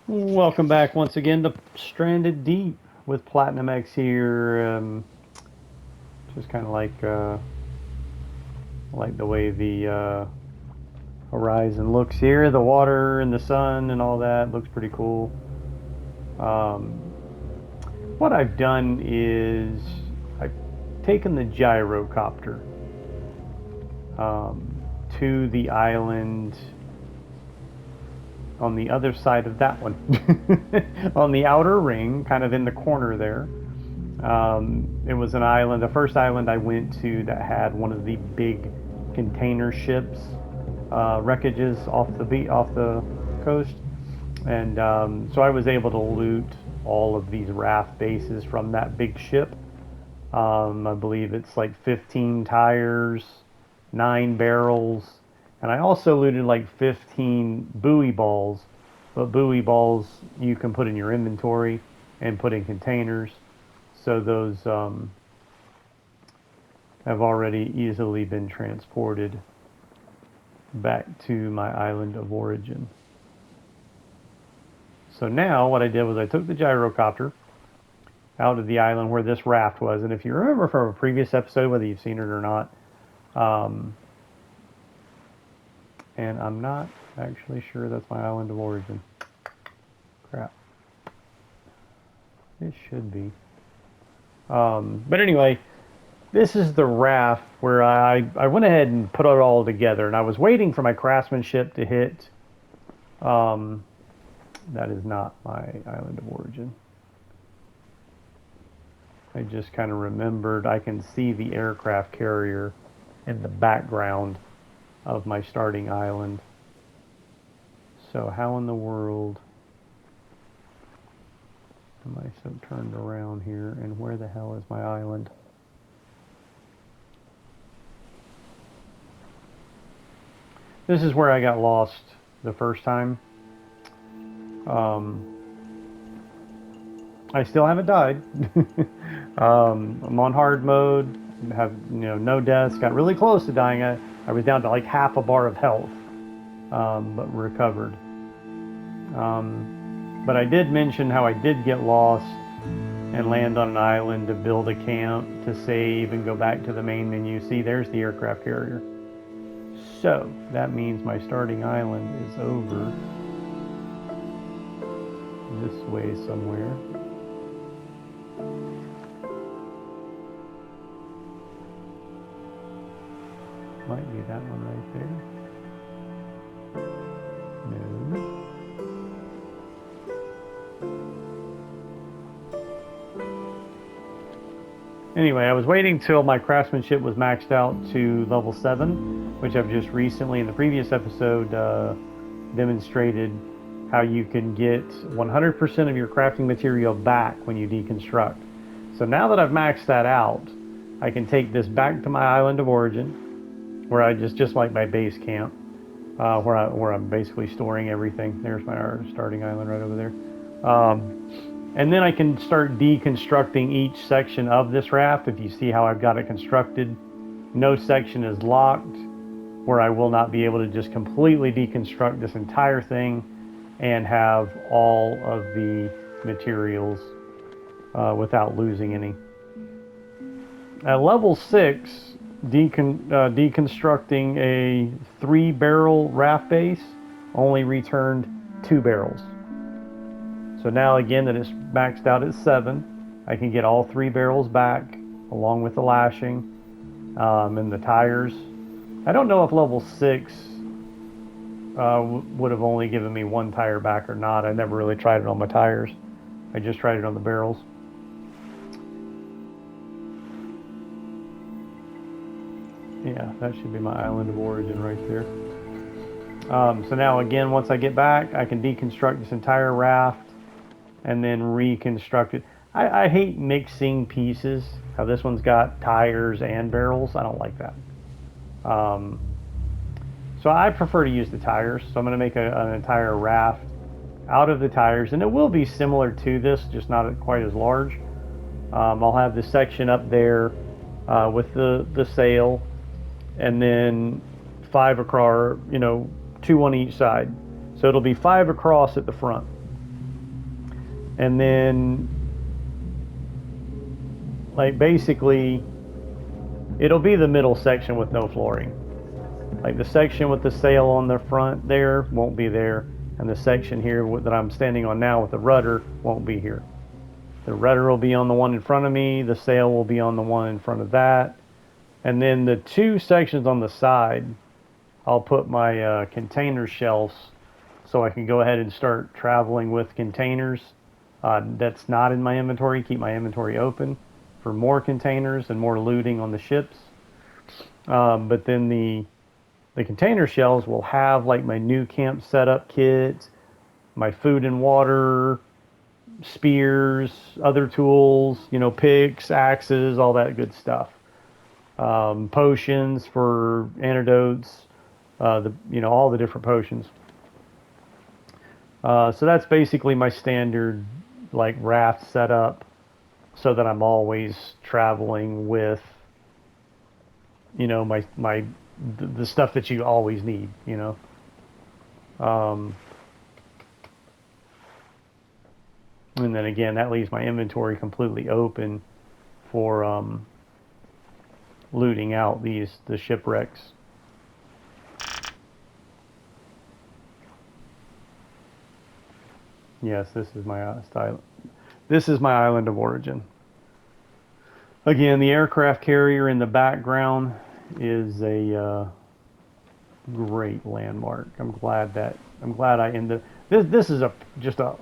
Welcome back once again to Stranded Deep with Platinum X here. Just kind of like the way the horizon looks here, the water and the sun and all that looks pretty cool. Um, what I've done is I've taken the gyrocopter to the island on the other side of that one, on the outer ring, kind of in the corner there. It was an island, the first island I went to that had one of the big container ships wreckages off the coast, and so I was able to loot all of these raft bases from that big ship. I believe it's like 15 tires, 9 barrels, and I also looted like 15 buoy balls. But buoy balls you can put in your inventory and put in containers. So those have already easily been transported back to my island of origin. So now what I did was I took the gyrocopter out of the island where this raft was. And if you remember from a previous episode, whether you've seen it or not, um, and I'm not actually sure that's my island of origin. Crap. It should be. But anyway, this is the raft where I went ahead and put it all together. And I was waiting for my craftsmanship to hit. Um, that is not my island of origin. I just kind of remembered I can see the aircraft carrier in the background of my starting island. So how in the world am I so turned around here, and where the hell is my island? This is where I got lost the first time. Um, I still haven't died. I'm on hard mode. Have no deaths. Got really close to dying. I was down to like half a bar of health, but recovered. But I did mention how I did get lost and land on an island to build a camp, to save, and go back to the main menu. See, there's the aircraft carrier. So that means my starting island is over this way somewhere. Might be that one right there. No. Anyway, I was waiting till my craftsmanship was maxed out to level 7, which I've just recently, in the previous episode, demonstrated how you can get 100% of your crafting material back when you deconstruct. So now that I've maxed that out, I can take this back to my island of origin, where I just like my base camp, where I'm basically storing everything. There's my starting island right over there. And then I can start deconstructing each section of this raft. If you see how I've got it constructed, no section is locked, where I will not be able to just completely deconstruct this entire thing and have all of the materials without losing any. At level 6, deconstructing a 3-barrel raft base only returned 2 barrels. So now again that it's maxed out at 7, I can get all 3 barrels back along with the lashing and the tires. I don't know if level 6 would have only given me 1 tire back or not. I never really tried it on my tires. I just tried it on the barrels. Yeah, that should be my island of origin right there. So now again, once I get back, I can deconstruct this entire raft and then reconstruct it. I hate mixing pieces. How this one's got tires and barrels. I don't like that. So I prefer to use the tires. So I'm going to make an entire raft out of the tires, and it will be similar to this, just not quite as large. I'll have this section up there with the sail, and then 5 across, 2 on each side. So it'll be 5 across at the front. And then, like, basically, it'll be the middle section with no flooring. Like the section with the sail on the front there won't be there, and the section here that I'm standing on now with the rudder won't be here. The rudder will be on the one in front of me, the sail will be on the one in front of that, and then the two sections on the side, I'll put my container shelves so I can go ahead and start traveling with containers. That's not in my inventory. Keep my inventory open for more containers and more looting on the ships. But then the container shelves will have like my new camp setup kit, my food and water, spears, other tools, picks, axes, all that good stuff. Potions for antidotes, all the different potions. So that's basically my standard like raft setup, so that I'm always traveling with, my the stuff that you always need. And then again, that leaves my inventory completely open for looting out the shipwrecks. Yes, this is my style. This is my island of origin. Again, the aircraft carrier in the background is a great landmark. I'm glad I ended. This is just a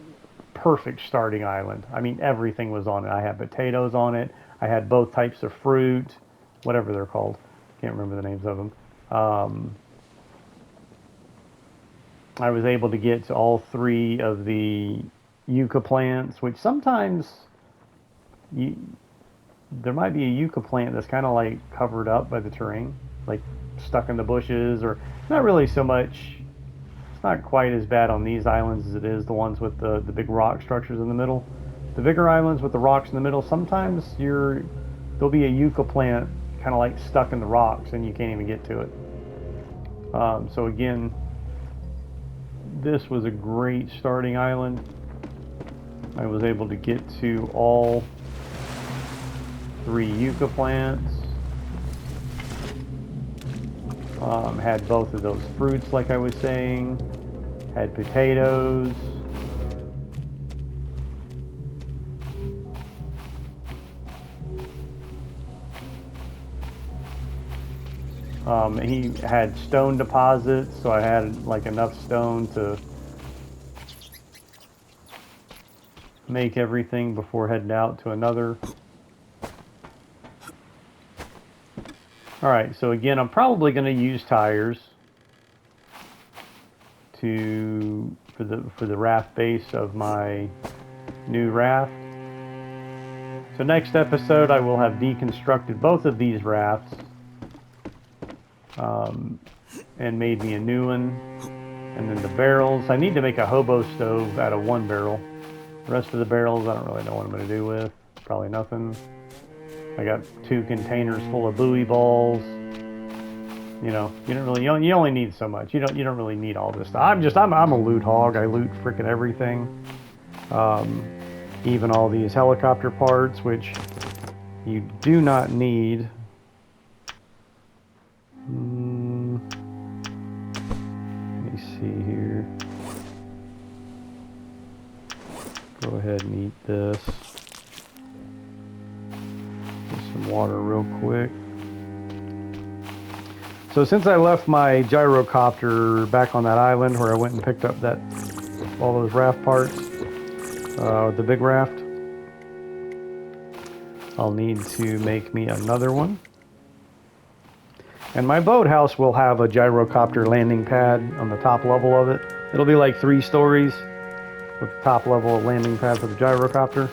perfect starting island. I mean, everything was on it. I had potatoes on it. I had both types of fruit, whatever they're called. Can't remember the names of them. I was able to get to all three of the yucca plants, which sometimes there might be a yucca plant that's kind of like covered up by the terrain, like stuck in the bushes, or not really so much. It's not quite as bad on these islands as it is the ones with the big rock structures in the middle. The bigger islands with the rocks in the middle, sometimes there'll be a yucca plant kind of like stuck in the rocks and you can't even get to it. So again, this was a great starting island. I was able to get to all three yucca plants. Had both of those fruits, like I was saying. Had potatoes. He had stone deposits, so I had like enough stone to make everything before heading out to another. Alright, so again, I'm probably going to use tires for the raft base of my new raft. So next episode I will have deconstructed both of these rafts and made me a new one. And then the barrels, I need to make a hobo stove out of one barrel. The rest of the barrels I don't really know what I'm going to do with. Probably nothing. I got 2 containers full of buoy balls. You only need so much. You don't really need all this stuff. I'm a loot hog. I loot freaking everything. Even all these helicopter parts, which you do not need. Let me see here. Go ahead and eat this. Some water real quick. So since I left my gyrocopter back on that island where I went and picked up all those raft parts, the big raft, I'll need to make me another one. And my boathouse will have a gyrocopter landing pad on the top level of it. It'll be like 3 stories with the top level landing pad for the gyrocopter.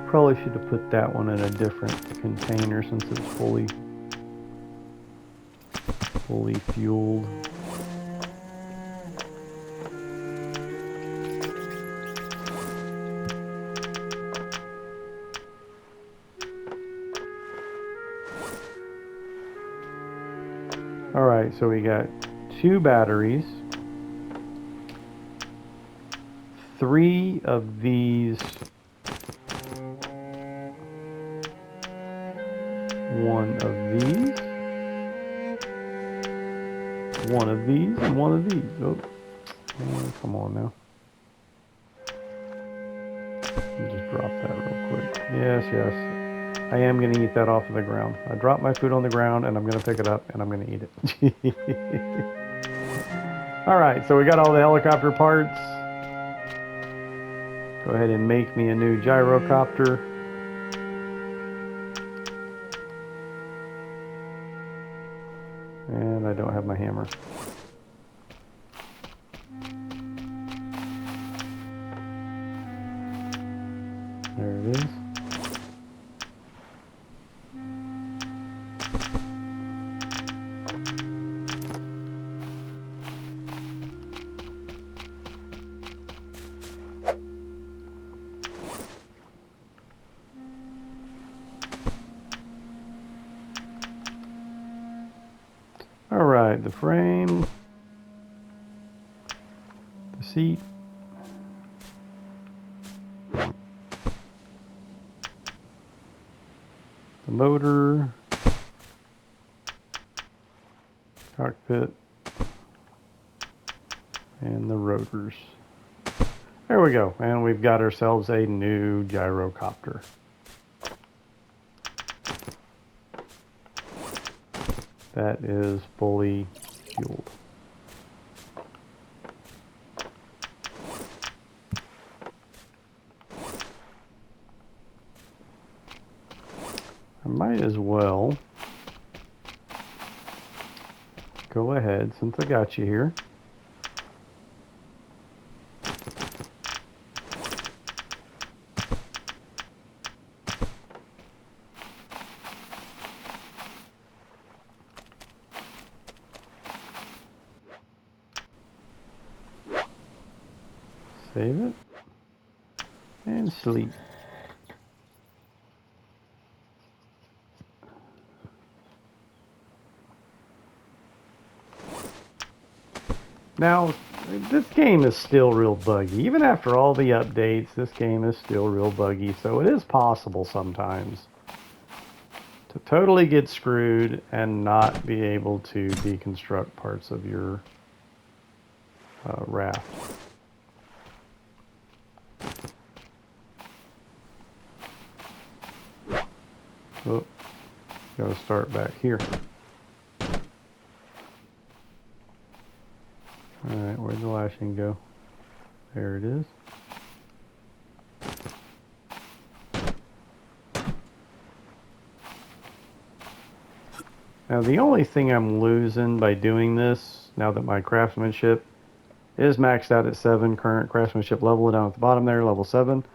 Probably should have put that one in a different container since it's fully fueled. Alright, so we got 2 batteries, 3 of these, 1 of these, 1 of these, and 1 of these. Oh, come on now. Just drop that real quick. Yes, yes. I am going to eat that off of the ground. I dropped my food on the ground and I'm going to pick it up and I'm going to eat it. Alright, so we got all the helicopter parts. Go ahead and make me a new gyrocopter. And I don't have my hammer. There it is. Alright, the frame, the seat, the motor, cockpit, and the rotors. There we go, and we've got ourselves a new gyrocopter. That is fully fueled. I might as well go ahead, since I got you here. Save it and sleep. Now, this game is still real buggy. Even after all the updates, this game is still real buggy. So it is possible sometimes to totally get screwed and not be able to deconstruct parts of your raft. Oh, gotta start back here. Alright, where'd the lashing go? There it is. Now the only thing I'm losing by doing this, now that my craftsmanship is maxed out at 7, current craftsmanship level down at the bottom there, level 7.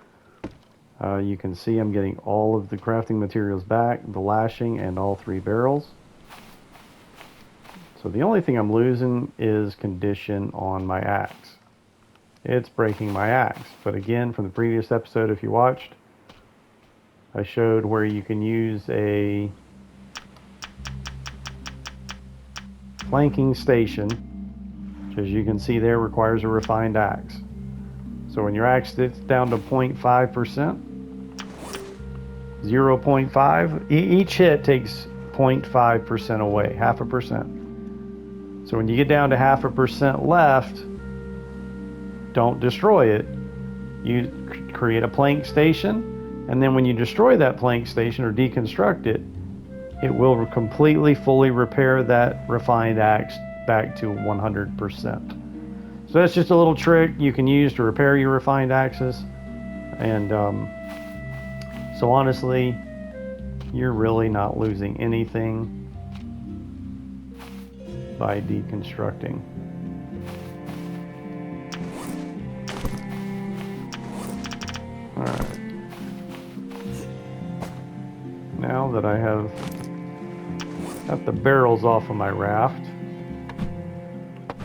You can see I'm getting all of the crafting materials back, the lashing, and all 3 barrels. So the only thing I'm losing is condition on my axe. It's breaking my axe. But again, from the previous episode, if you watched, I showed where you can use a flanking station, which as you can see there requires a refined axe. So when your axe gets down to 0.5%, 0.5, each hit takes 0.5% away, 0.5%. So when you get down to 0.5% left, don't destroy it. You create a plank station, and then when you destroy that plank station or deconstruct it, it will completely, fully repair that refined axe back to 100%. So that's just a little trick you can use to repair your refined axes. And so honestly, you're really not losing anything by deconstructing. Alright. Now that I have got the barrels off of my raft,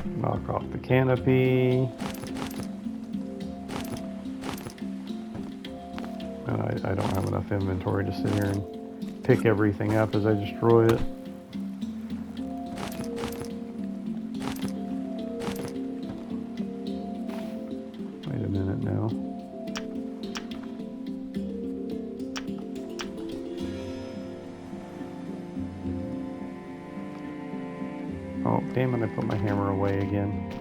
knock off the canopy. And I don't have enough inventory to sit here and pick everything up as I destroy it. Oh, damn it, I put my hammer away again.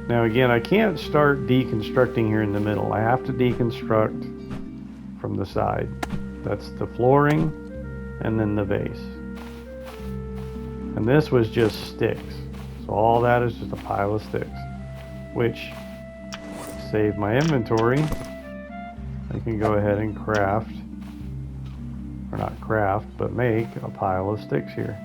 Now again, I can't start deconstructing here in the middle. I have to deconstruct from the side. That's the flooring and then the base. And this was just sticks. So all that is just a pile of sticks, which save my inventory. I can go ahead and craft, or not craft, but make a pile of sticks here.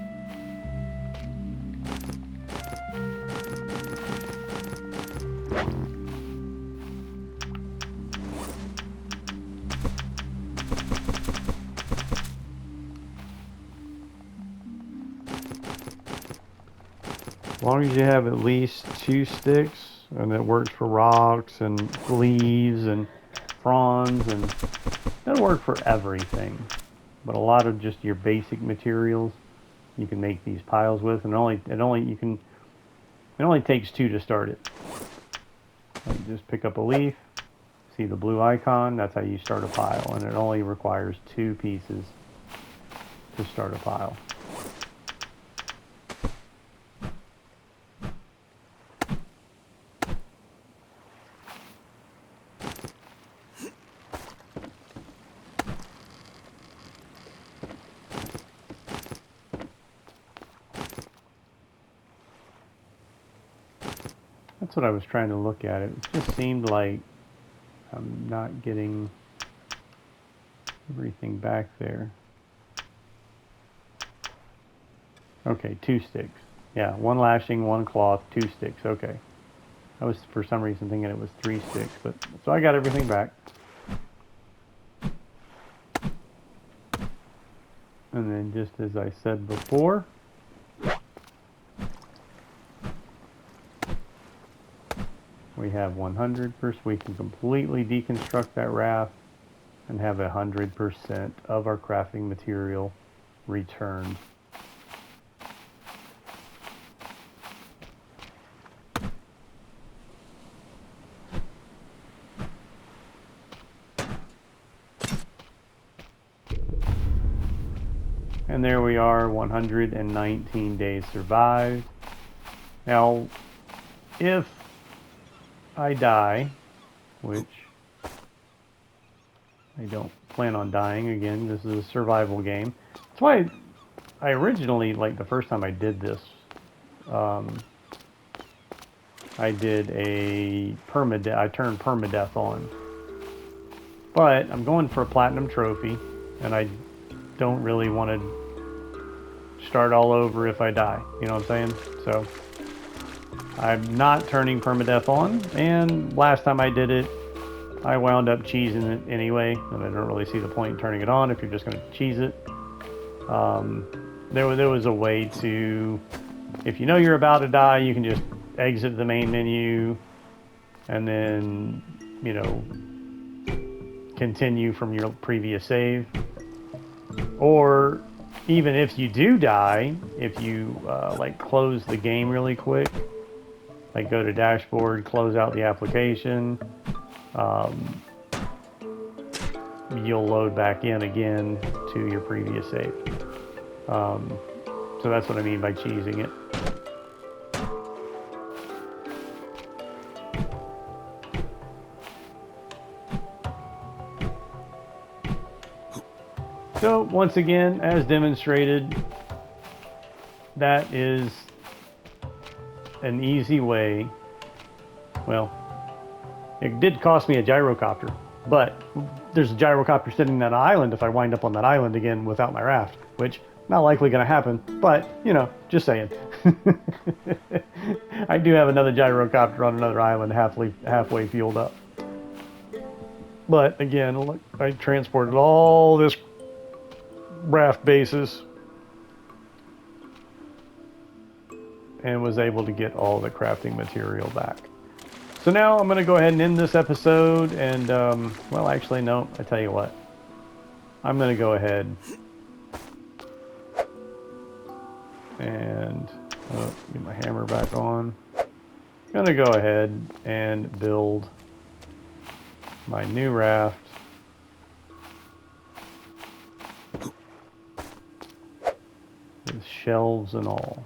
As long as you have at least 2 sticks, and it works for rocks and leaves and fronds, and it'll work for everything. But a lot of just your basic materials you can make these piles with, and it only takes 2 to start it. Like just pick up a leaf, see the blue icon, that's how you start a pile, and it only requires 2 pieces to start a pile. That's what I was trying to look at. It just seemed like I'm not getting everything back there. Okay, 2 sticks. Yeah, 1 lashing, 1 cloth, 2 sticks. Okay. I was for some reason thinking it was 3 sticks, but so I got everything back. And then just as I said before, we have 100%. We can completely deconstruct that raft and have 100% of our crafting material returned. And there we are, 119 days survived. Now, if I die, which I don't plan on dying again, this is a survival game. That's why I originally, like the first time I did this, I did a I turned permadeath on. But I'm going for a platinum trophy, and I don't really want to start all over if I die, you know what I'm saying? So I'm not turning permadeath on, and last time I did it, I wound up cheesing it anyway, and I don't really see the point in turning it on if you're just going to cheese it. There was a way to, if you know you're about to die, you can just exit the main menu, and then, you know, continue from your previous save. Or even if you do die, if you like close the game really quick, like go to dashboard, close out the application, you'll load back in again to your previous save. So that's what I mean by cheesing it. So once again, as demonstrated, that is an easy way. Well, it did cost me a gyrocopter, but there's a gyrocopter sitting on that island if I wind up on that island again without my raft, which not likely going to happen, but you know, just saying. I do have another gyrocopter on another island halfway fueled up. But again, look, I transported all this raft bases and was able to get all the crafting material back. So now I'm going to go ahead and end this episode, and, well, actually, no, I tell you what. I'm going to go ahead and get my hammer back on. I'm going to go ahead and build my new raft. With shelves and all.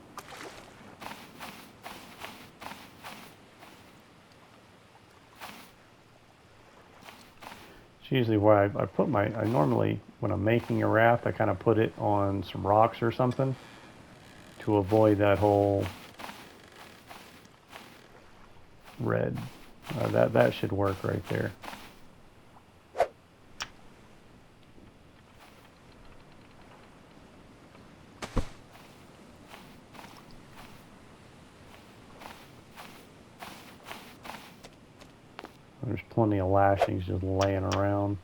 It's usually where I put I normally, when I'm making a raft, I kind of put it on some rocks or something to avoid that whole red. That should work right there. There's plenty of lashings just laying around.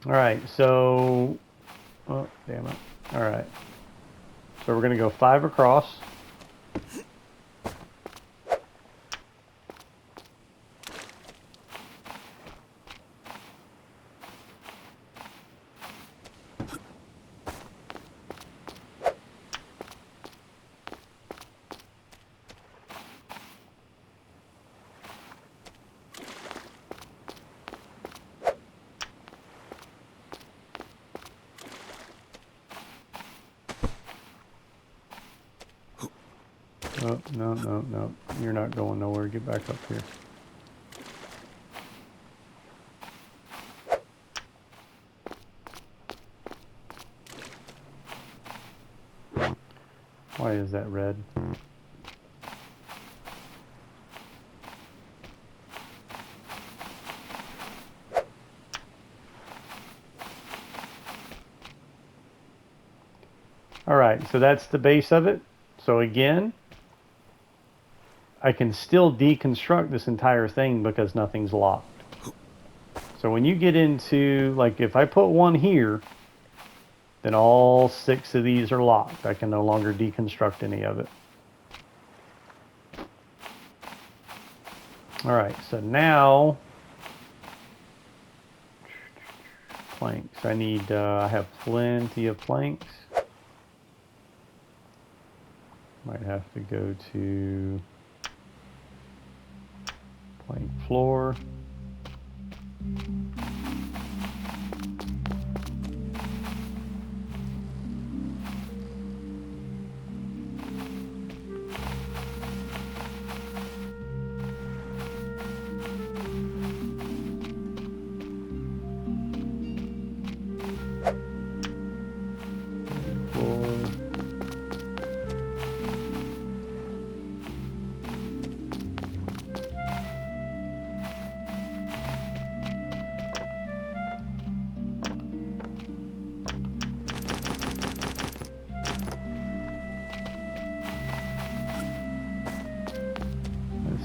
All right, so, oh, damn it. All right. So we're going to go 5 across. Oh, no, no, no. You're not going nowhere. Get back up here. Why is that red? All right, so that's the base of it. So again, I can still deconstruct this entire thing because nothing's locked. So when you get into, like, if I put one here, then all 6 of these are locked. I can no longer deconstruct any of it. All right, so now, planks. I need, I have plenty of planks. Might have to go to plank floor.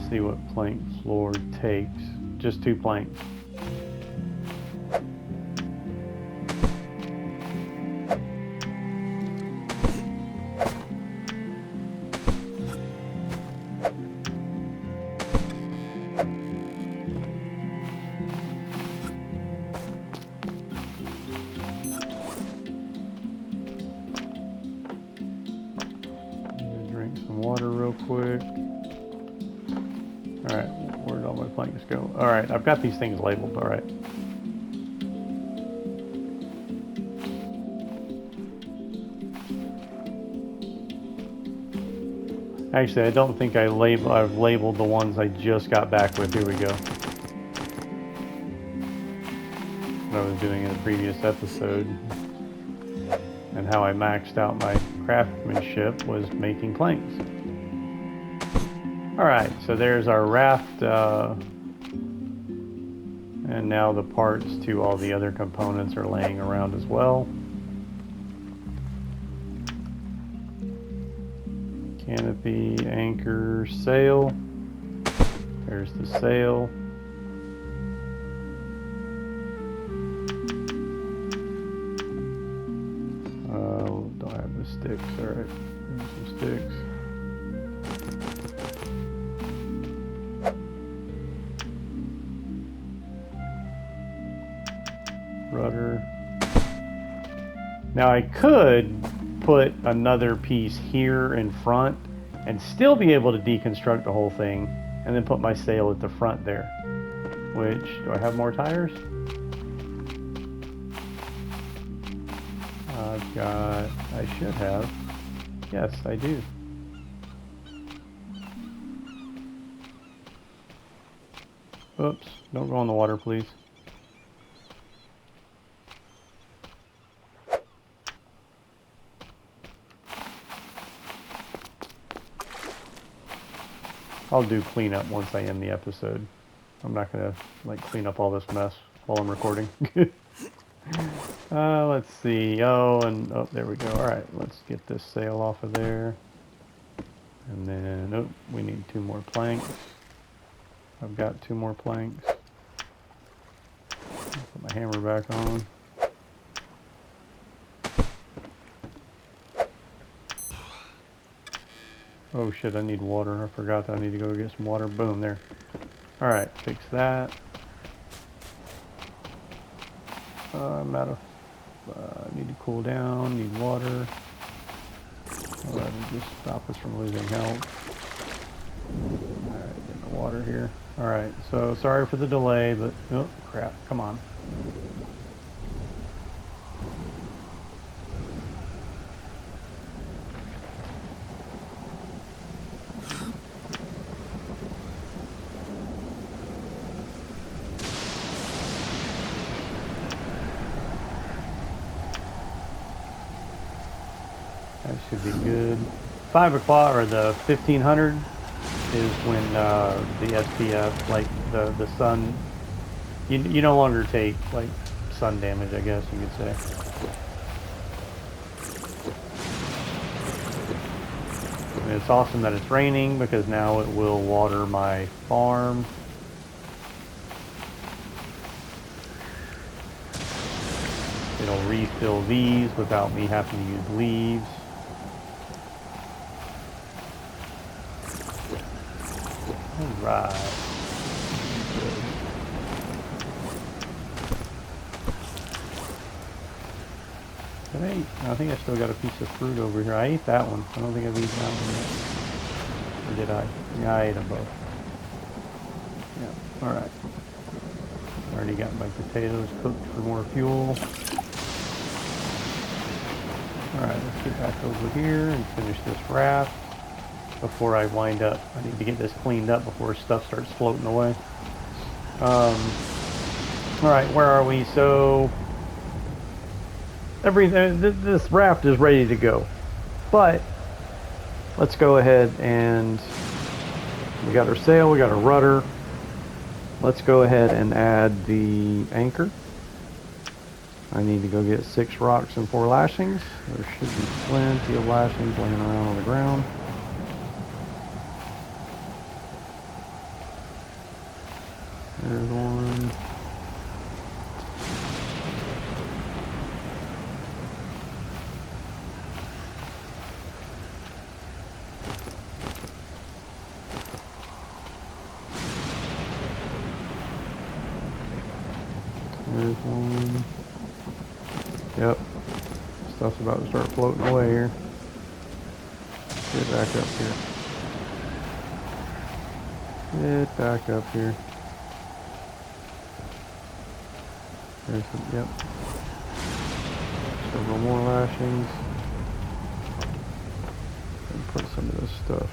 See what plank floor takes. Just 2 planks. Drink some water real quick. All right, where'd all my planks go? All right, I've got these things labeled, all right. Actually, I don't think I've labeled the ones I just got back with. Here we go. What I was doing in the previous episode. And how I maxed out my craftsmanship was making planks. Alright, so there's our raft, and now the parts to all the other components are laying around as well. Canopy, anchor, sail. There's the sail. Don't have the sticks, alright. There's some sticks. rudder. Now I could put another piece here in front and still be able to deconstruct the whole thing and then put my sail at the front there. Which, do I have more tires? I should have. Yes, I do. Oops, don't go in the water, please. I'll do cleanup once I end the episode. I'm not gonna like clean up all this mess while I'm recording. Let's see. Oh, there we go. All right, let's get this sail off of there. And then, oh, we need 2 more planks. I've got 2 more planks. Put my hammer back on. Oh shit, I need water. I forgot that I need to go get some water. Boom, there. Alright, fix that. I'm out of... need to cool down, need water. Oh, that'll just stop us from losing health. Alright, get the water here. Alright, so sorry for the delay, but... Oh, crap, come on. That should be good. 5 o'clock or the 1500 is when the SPF, like the sun, you no longer take like sun damage, I guess you could say. And it's awesome that it's raining because now it will water my farm. It'll refill these without me having to use leaves. Alright. I think I still got a piece of fruit over here. I ate that one. I don't think I've eaten that one yet. Or did I? Yeah, I ate them both. Yeah, alright. Already got my potatoes cooked for more fuel. Alright, let's get back over here and finish this raft before I wind up. I need to get this cleaned up before stuff starts floating away. Alright, where are we? So, this raft is ready to go. But, let's go ahead and we got our sail, we got our rudder. Let's go ahead and add the anchor. I need to go get 6 rocks and 4 lashings. There should be plenty of lashings laying around on the ground. There's one. There's one. Yep. Stuff's about to start floating away here. Get back up here. Get back up here. There's some, yep. Several more lashings. And put some of this stuff.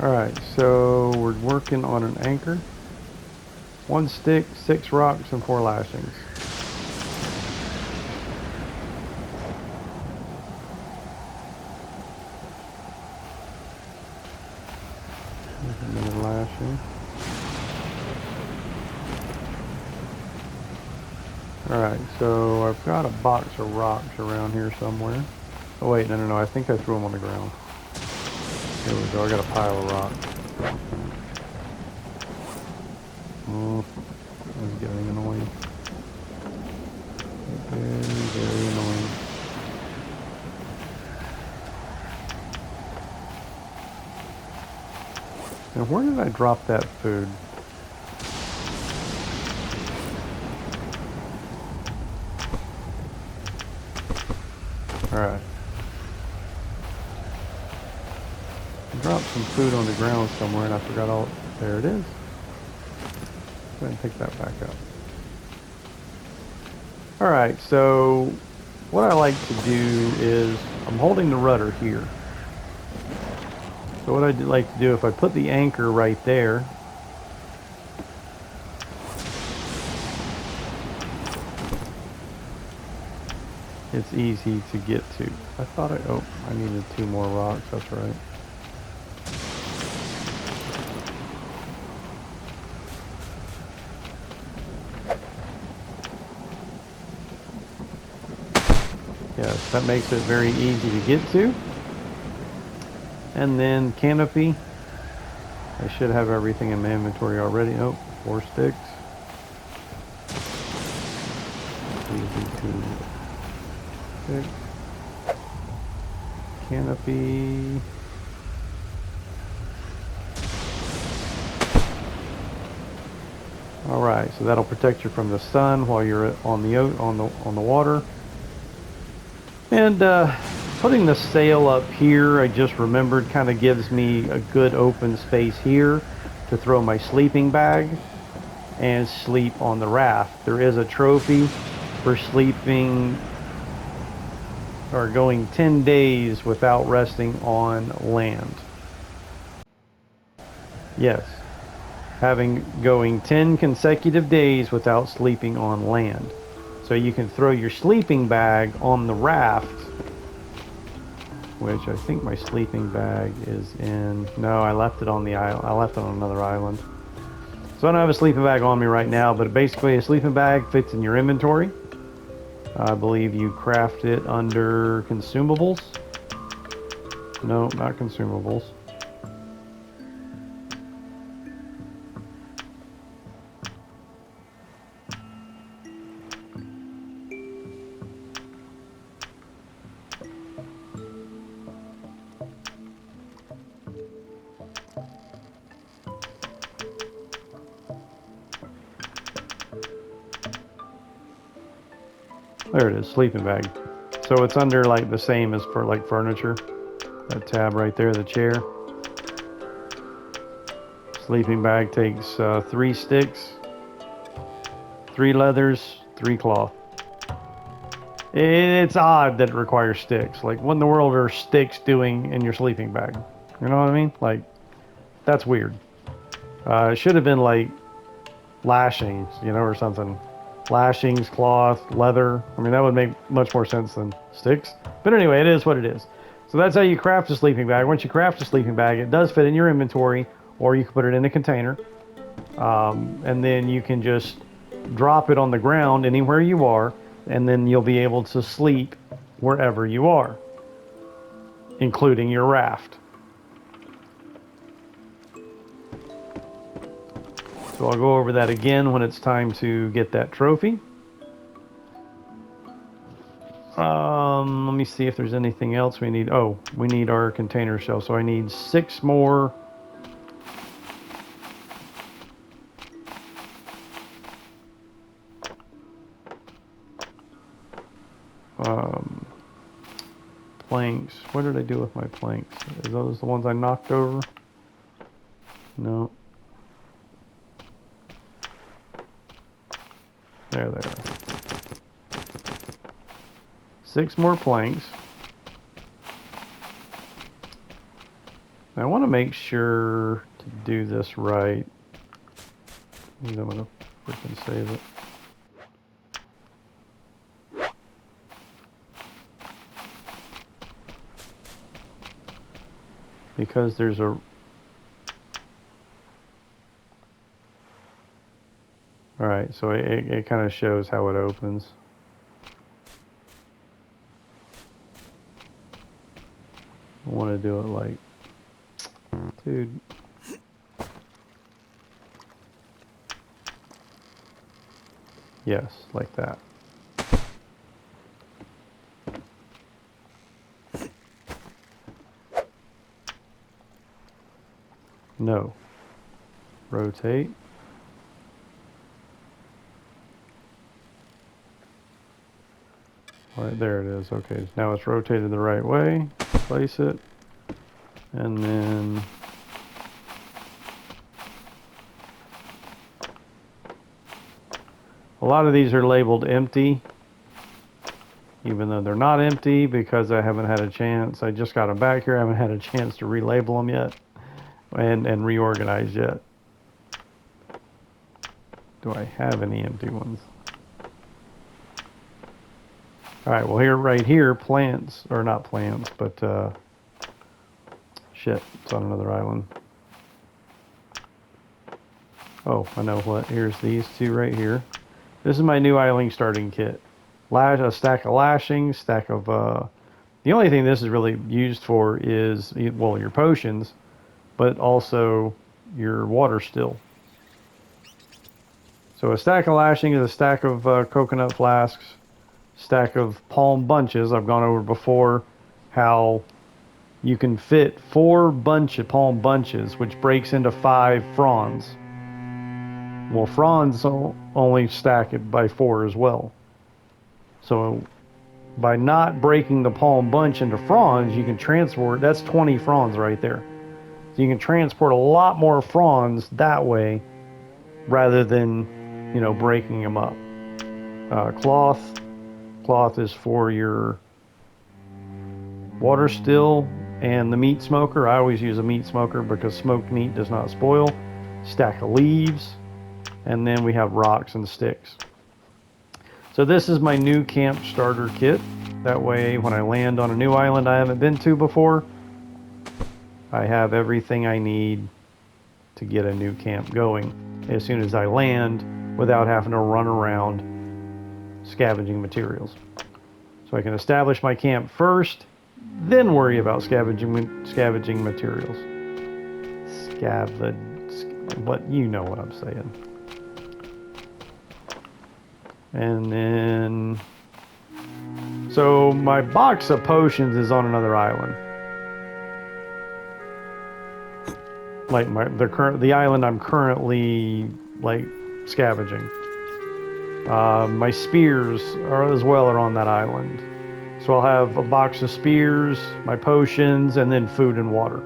Alright, so we're working on an anchor. 1 stick, 6 rocks, and 4 lashings. There's another lashing. Alright, so I've got a box of rocks around here somewhere. Oh wait, no, I think I threw them on the ground. Here we go, I got a pile of rocks. Oh, that's getting annoying. Very annoying. Now, where did I drop that food? Alright. I dropped some food on the ground somewhere and I forgot all. There it is. Go ahead and pick that back up. Alright, so what I like to do is I'm holding the rudder here. So what I'd like to do, if I put the anchor right there, it's easy to get to. I thought I needed 2 more rocks, that's right. Yes, that makes it very easy to get to. And then canopy. I should have everything in my inventory already. Oh, 4 sticks. Easy to pick. Canopy. All right, so that'll protect you from the sun while you're on the water. And putting the sail up here, I just remembered, kind of gives me a good open space here to throw my sleeping bag and sleep on the raft. There is a trophy for sleeping or going 10 days without resting on land. Yes, going 10 consecutive days without sleeping on land. So you can throw your sleeping bag on the raft, which I think my sleeping bag is in. No, I left it on the island. I left it on another island. So I don't have a sleeping bag on me right now, but basically a sleeping bag fits in your inventory. I believe you craft it under consumables. No, not consumables. There it is, sleeping bag. So it's under like the same as for like furniture. That tab right there, the chair. Sleeping bag takes 3 sticks, 3 leathers, 3 cloth. It's odd that it requires sticks. Like, what in the world are sticks doing in your sleeping bag? You know what I mean? Like, that's weird. It should have been like lashings, you know, or something. Lashings, cloth, leather. I mean, that would make much more sense than sticks. But anyway, it is what it is. So that's how you craft a sleeping bag. Once you craft a sleeping bag, it does fit in your inventory, or you can put it in a container. And then you can just drop it on the ground anywhere you are, and then you'll be able to sleep wherever you are, including your raft. So I'll go over that again when it's time to get that trophy. Let me see if there's anything else we need. Oh, we need our container shell. So I need 6 more. Planks. What did I do with my planks? Are those the ones I knocked over? No. There they are. 6 more planks. Now I want to make sure to do this right. I'm going to freaking save it. Because there's a... Alright, so it kind of shows how it opens. I want to do it like... Dude. Yes, like that. No. rotate. All right, there it is. Okay, now it's rotated the right way. Place it. And then a lot of these are labeled empty, even though they're not empty because I haven't had a chance. I just got them back here. I haven't had a chance to relabel them yet and reorganize yet. Do I have any empty ones? All right, well here, right here, plants, or not plants, but shit, it's on another island. Oh, I know what. Here's these two right here. This is my new island starting kit. A stack of lashings, stack of, the only thing this is really used for is, well, your potions, but also your water still. So a stack of lashing is a stack of coconut flasks, stack of palm bunches. I've gone over before how you can fit 4 palm bunches, which breaks into 5 fronds. Well, fronds only stack it by 4 as well. So by not breaking the palm bunch into fronds, you can transport, that's 20 fronds right there. So you can transport a lot more fronds that way rather than, you know, breaking them up. Cloth is for your water still and the meat smoker. I always use a meat smoker because smoked meat does not spoil. Stack of leaves, and then we have rocks and sticks. So this is my new camp starter kit. That way when I land on a new island I haven't been to before, I have everything I need to get a new camp going as soon as I land without having to run around scavenging materials. So I can establish my camp first, then worry about scavenging materials. But you know what I'm saying. And then, so my box of potions is on another island. Like the island I'm currently like scavenging. My spears are on that island. So I'll have a box of spears, my potions, and then food and water.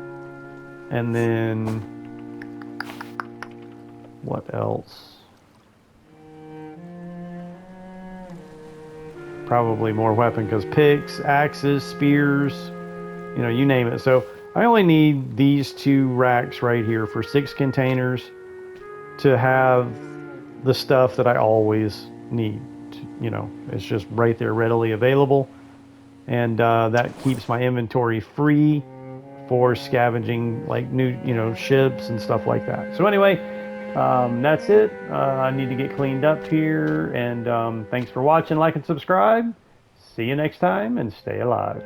And then what else? Probably more weapon, because picks, axes, spears, you know, you name it. So I only need these 2 racks right here for 6 containers to have the stuff that I always need. You know, it's just right there readily available. And that keeps my inventory free for scavenging like new, you know, ships and stuff like that. So anyway, that's it. I need to get cleaned up here, and thanks for watching. Like and subscribe. See you next time, and stay alive.